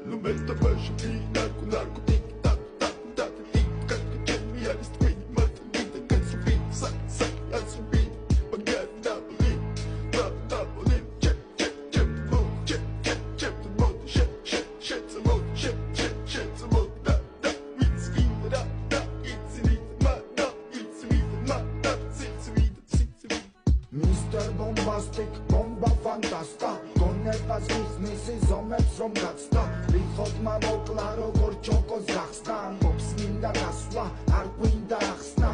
No meta baixo e narco tic tac tac tac tic tac que me a street mata vida que subir sai a subir pagar double check the mode shit the mode shit the mode da it's in da it's in my da it's in my da it's in Mr. Bombastic bomba fantasta გონებას ისმისი ზომებს რომ გაცდა რიხოდმა მოკლა როგორ ჩოკოს გახსნა მობს მინდა გასვლა არ გვინდა ახსნა